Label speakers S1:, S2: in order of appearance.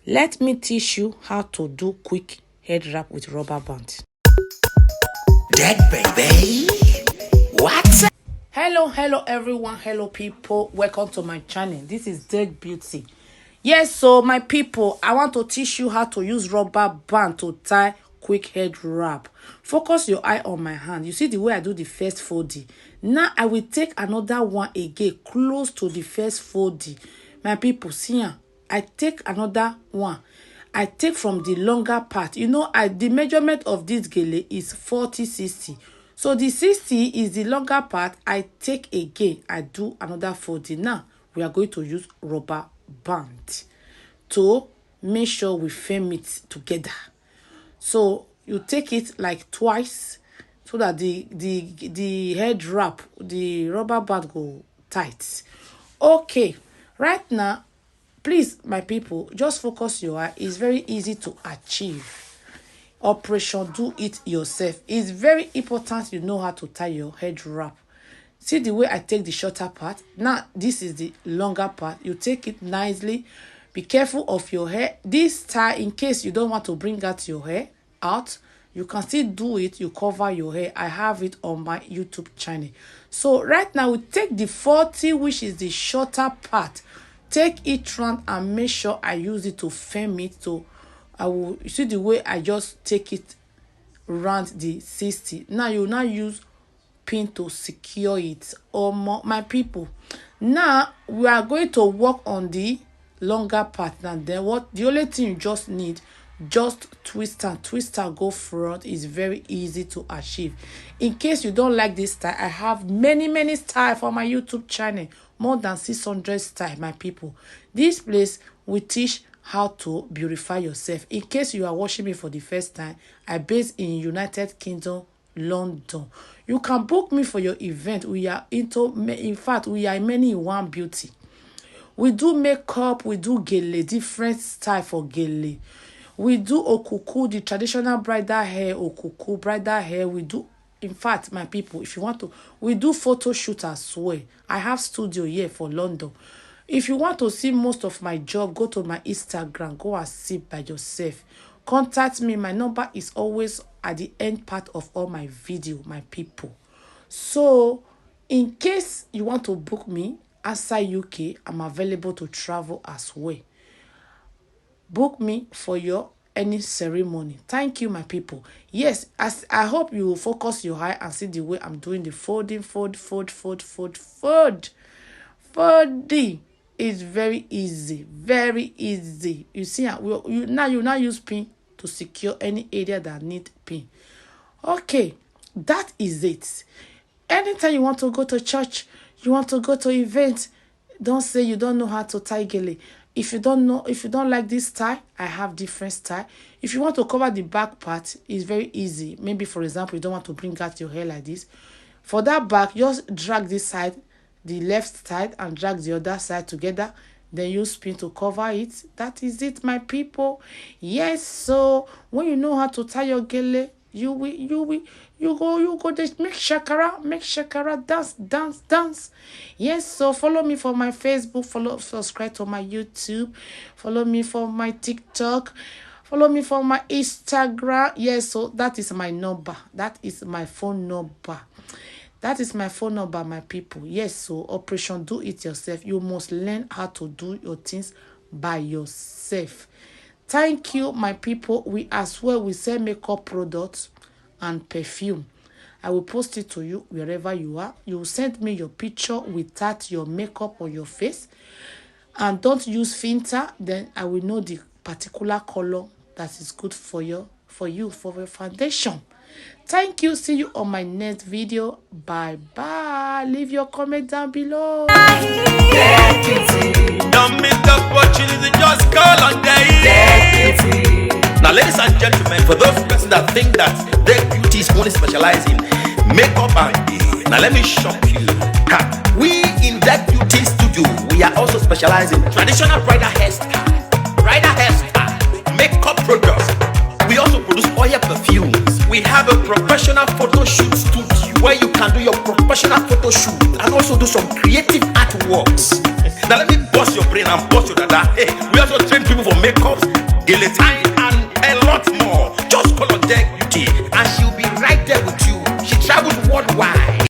S1: Let me teach you how to do quick head wrap with rubber band.
S2: Dead baby. What?
S1: Hello everyone, hello people, welcome to my channel. This is Dead Beauty. Yes, so my people, I want to teach you how to use rubber band to tie quick head wrap. Focus your eye on my hand. You see the way I do the first folding. Now I will take another one again close to the first folding. My people, see here, I take another one. I take from the longer part. You know, the measurement of this gele is 40-60. So the 60 is the longer part. I take again. I do another folding. Now we are going to use rubber band to make sure we frame it together. So you take it like twice so that the head wrap, the rubber band go tight. Okay, right now, please, my people, just focus your eye. It's very easy to achieve. Operation do it yourself. It's very important you know how to tie your head wrap. See the way I take the shorter part. Now, this is the longer part. You take it nicely. Be careful of your hair. This tie, in case you don't want to bring out your hair out, you can still do it. You cover your hair. I have it on my YouTube channel. So right now, we take the 40, which is the shorter part. Take it round and make sure I use it to frame it. So I will, you see the way I just take it round the 60. Now you now use pin to secure it. My people, now we are going to work on the longer part. And then the only thing you just need, just twist and go front. Is very easy to achieve. In case you don't like this style, I have many styles for my YouTube channel, more than 600 styles, my people. This place we teach how to beautify yourself. In case you are watching me for the first time, I base in United Kingdom, London. You can book me for your event. We are in fact, we are many in one beauty. We do makeup, we do gele, different style for gele. We do okuku, the traditional bridal hair, okuku, bridal hair. We do, in fact, my people, if you want to, we do photo shoot as well. I have studio here for London. If you want to see most of my job, go to my Instagram, go and see by yourself. Contact me. My number is always at the end part of all my video, my people. So, in case you want to book me outside UK, I'm available to travel as well. Book me for your any ceremony. Thank you, my people. Yes, as I hope you will focus your eye and see the way I'm doing the folding. It's very easy, very easy. You see, you now use pin to secure any area that need pin. Okay, that is it. Anytime you want to go to church, you want to go to event, don't say you don't know how to tie gele. If you don't like this style, I have different style. If you want to cover the back part, it's very easy. Maybe, for example, you don't want to bring out your hair like this. For that back, just drag this side, the left side, and drag the other side together. Then use pin to cover it. That is it, my people. Yes, so when you know how to tie your gele, you go just make shakara, dance. Yes, so follow me for my Facebook, subscribe to my YouTube, follow me for my TikTok, follow me for my Instagram. Yes, so that is my number. That is my phone number. That is my phone number, my people. Yes, so operation do it yourself. You must learn how to do your things by yourself. Thank you, my people. We as well, we sell makeup products and perfume. I will post it to you wherever you are. You will send me your picture without your makeup on your face. And don't use filter. Then I will know the particular color that is good for your foundation. Thank you. See you on my next video. Bye bye. Leave your comment down below.
S2: Don't miss the opportunity, just call on day. Now, ladies and gentlemen, for those persons that think that their beauty is only specialized in makeup and hair, now let me shock you. We in that beauty studio, we are also specialized in traditional bridal hairstyle, makeup products. We also produce oil perfumes. We have a professional photo shoot studio where you can do your professional photo shoot and also do some creative artworks. Now let me bust your brain and bust your dada. Hey, we also train people for makeups, guillotine,